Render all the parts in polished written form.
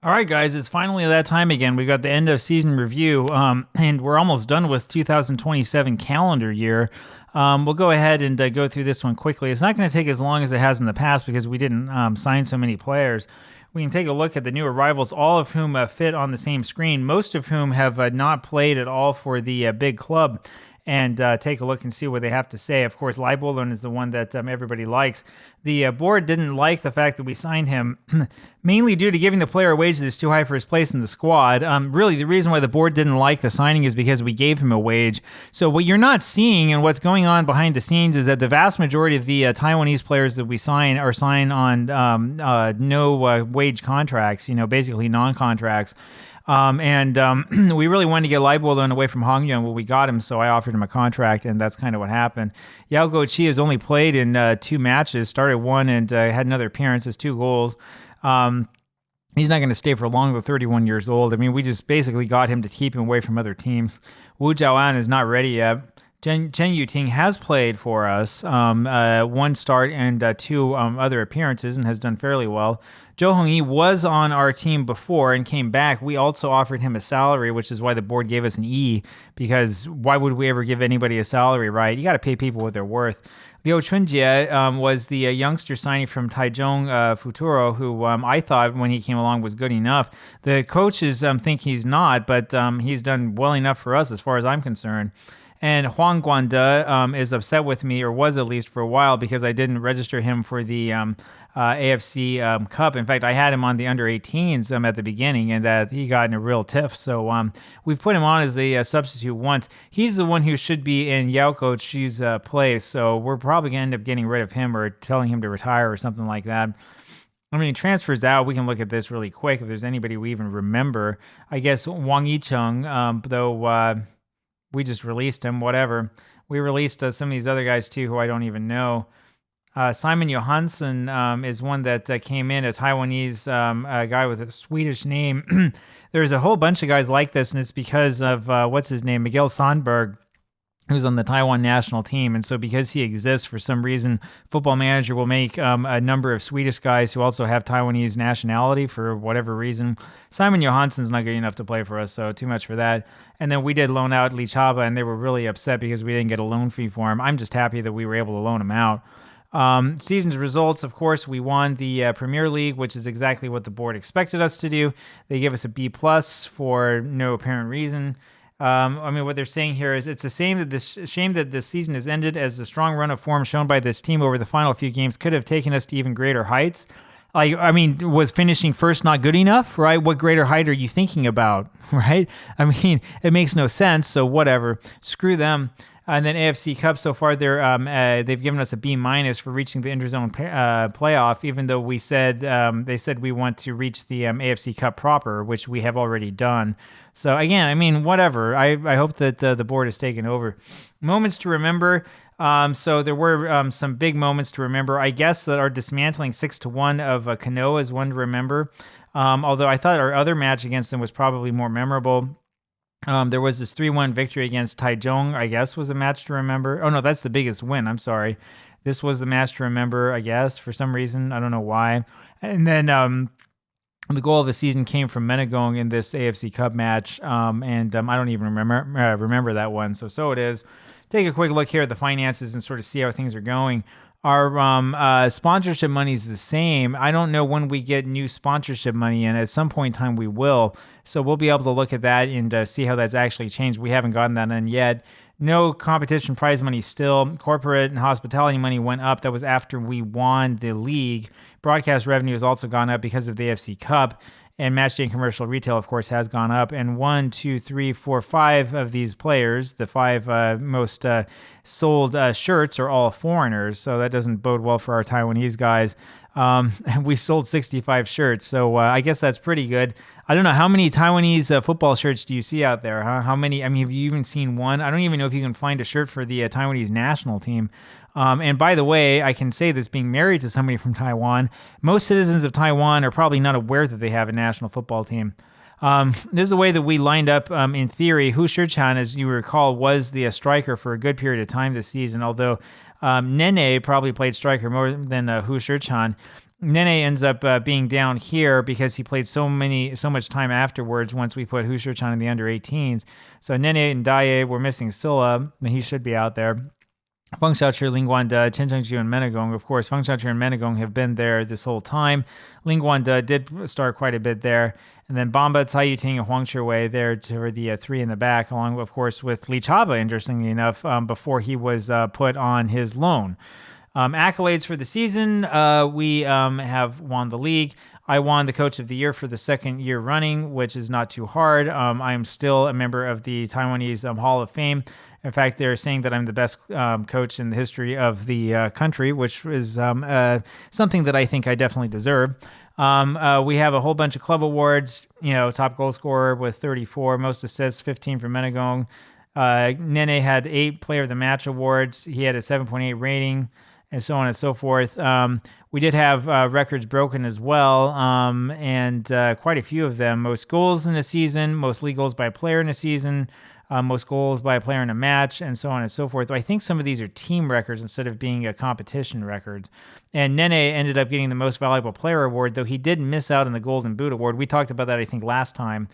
All right, guys, it's finally that time again. We got the end of season review, and we're almost done with 2027 calendar year. We'll go ahead and go through this one quickly. It's not going to take as long as it has in the past because we didn't sign so many players. We can take a look at the new arrivals, all of whom fit on the same screen, most of whom have not played at all for the big club. And take a look and see what they have to say. Of course, Leibold is the one that everybody likes. The board didn't like the fact that we signed him, mainly due to giving the player a wage that is too high for his place in the squad. Really, the reason why the board didn't like the signing is because we gave him a wage. So what you're not seeing and what's going on behind the scenes is that the vast majority of the Taiwanese players that we sign are signed on no wage contracts, basically non-contracts. We really wanted to get Leibold away from Hongyun. Well, we got him, so I offered him a contract, and that's kind of what happened. Yao Guoqi has only played in 2 matches, started one and had another appearance, has 2 goals. He's not going to stay for long, though, 31 years old. I mean, we just basically got him to keep him away from other teams. Wu Zhaoan is not ready yet. Chen Yuting has played for us, 1 start and 2 other appearances, and has done fairly well. Zhou Hongyi was on our team before and came back. We also offered him a salary, which is why the board gave us an E, because why would we ever give anybody a salary, right? You got to pay people what they're worth. Liu Chunjie was the youngster signing from Taichung Futuro, who I thought when he came along was good enough. The coaches think he's not, but he's done well enough for us as far as I'm concerned. And Huang Guande is upset with me, or was at least for a while, because I didn't register him for the AFC Cup. In fact, I had him on the under-18s at the beginning, and he got in a real tiff. So we've put him on as a substitute once. He's the one who should be in Yao Guoqi's place, so we're probably going to end up getting rid of him or telling him to retire or something like that. I mean, transfers out, we can look at this really quick if there's anybody we even remember. I guess Wang Yicheng, though... we just released him, whatever. We released some of these other guys, too, who I don't even know. Simon Johansson is one that came in, a Taiwanese guy with a Swedish name. There's a whole bunch of guys like this, and it's because of, what's his name, Miguel Sandberg, who's on the Taiwan national team. And so because he exists, for some reason, Football Manager will make a number of Swedish guys who also have Taiwanese nationality for whatever reason. Simon Johansson's not good enough to play for us, so too much for that. And then we did loan out Lee Chaba, and they were really upset because we didn't get a loan fee for him. I'm just happy that we were able to loan him out. Season's results, of course, we won the Premier League, which is exactly what the board expected us to do. They gave us a B+ for no apparent reason. I mean, what they're saying here is it's a shame that this season has ended, as the strong run of form shown by this team over the final few games could have taken us to even greater heights. I mean, was finishing first not good enough, right? What greater height are you thinking about, right? I mean, it makes no sense, so whatever. Screw them. And then AFC Cup, so far they've given us a B- for reaching the interzone playoff, even though they said we want to reach the AFC Cup proper, which we have already done. So again, I mean, whatever. I hope that the board has taken over. Moments to remember. So there were some big moments to remember. I guess that our dismantling 6-1 of Kanoa is one to remember. Although I thought our other match against them was probably more memorable. There was this 3-1 victory against Taichung, I guess, was a match to remember. Oh, no, that's the biggest win. I'm sorry. This was the match to remember, I guess, for some reason. I don't know why. And then the goal of the season came from Menegong in this AFC Cup match, and I don't even remember that one. So it is. Take a quick look here at the finances and sort of see how things are going. Our sponsorship money is the same. I don't know when we get new sponsorship money in. At some point in time, we will. So we'll be able to look at that and see how that's actually changed. We haven't gotten that in yet. No competition prize money still. Corporate and hospitality money went up. That was after we won the league. Broadcast revenue has also gone up because of the AFC Cup. And matchday and commercial retail, of course, has gone up. And 1, 2, 3, 4, 5 of these players, the 5 most sold shirts, are all foreigners. So that doesn't bode well for our Taiwanese guys. We sold 65 shirts. So I guess that's pretty good. I don't know, how many Taiwanese football shirts do you see out there? Huh? How many? I mean, have you even seen one? I don't even know if you can find a shirt for the Taiwanese national team. And by the way, I can say this being married to somebody from Taiwan, most citizens of Taiwan are probably not aware that they have a national football team. This is the way that we lined up in theory. Hu Shichan, as you recall, was the striker for a good period of time this season, although Nene probably played striker more than Hu Shichan. Nene ends up being down here because he played so much time afterwards once we put Husherchan in the under 18s. So Nene and Daye were missing Silla, and he should be out there. Feng Xiaoqi, Lingguanda, Chen Chengju, and Menegong. Of course, Feng Xiaoqi and Menegong have been there this whole time. Lingguanda did start quite a bit there. And then Bamba, Cai Yuting, and Huang Chiwei there for the three in the back, along, of course, with Li Chaba, interestingly enough, before he was put on his loan. Accolades for the season. We have won the league. I won the Coach of the Year for the second year running, which is not too hard. I'm still a member of the Taiwanese Hall of Fame. In fact, they're saying that I'm the best coach in the history of the country, which is something that I think I definitely deserve. We have a whole bunch of club awards, top goal scorer with 34, most assists, 15 for Menegong. Nene had 8 player of the match awards. He had a 7.8 rating, and so on and so forth. We did have records broken as well, and quite a few of them. Most goals in a season, most league goals by a player in a season, most goals by a player in a match, and so on and so forth. I think some of these are team records instead of being a competition record. And Nene ended up getting the most valuable player award, though he did miss out on the Golden Boot award. We talked about that, I think, last time.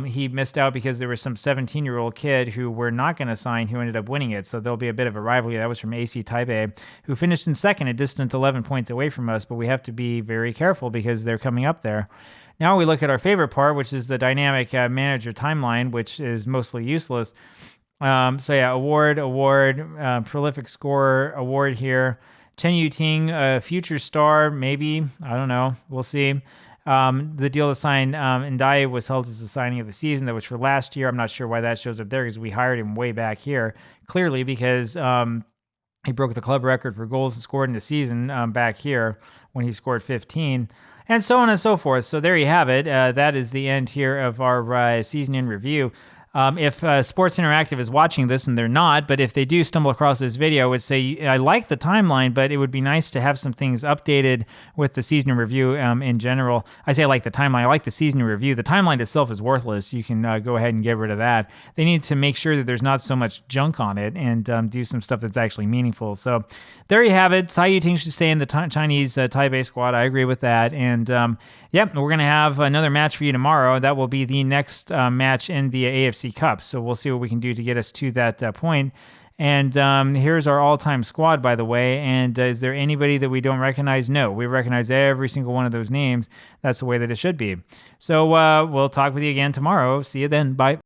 He missed out because there was some 17-year-old kid who we're not going to sign who ended up winning it. So there'll be a bit of a rivalry. That was from AC Taipei, who finished in second, a distant 11 points away from us. But we have to be very careful because they're coming up there. Now we look at our favorite part, which is the dynamic manager timeline, which is mostly useless. Award, prolific scorer, award here. Chen Yuting, future star, maybe. I don't know. We'll see. The deal to sign Ndaye was held as the signing of the season. That was for last year. I'm not sure why that shows up there because we hired him way back here. Clearly because he broke the club record for goals scored in the season back here when he scored 15. And so on and so forth. So there you have it. That is the end here of our season in review. If Sports Interactive is watching this, and they're not, but if they do stumble across this video, I would say I like the timeline, but it would be nice to have some things updated with the season in review in general. I say I like the timeline. I like the season in review. The timeline itself is worthless. You can go ahead and get rid of that. They need to make sure that there's not so much junk on it and do some stuff that's actually meaningful. So there you have it. Cai Yuting should stay in the Chinese Taipei squad. I agree with that. And we're going to have another match for you tomorrow. That will be the next match in the AFC Cup. So we'll see what we can do to get us to that point. And here's our all-time squad, by the way. And is there anybody that we don't recognize? No, we recognize every single one of those names. That's the way that it should be. So we'll talk with you again tomorrow. See you then. Bye.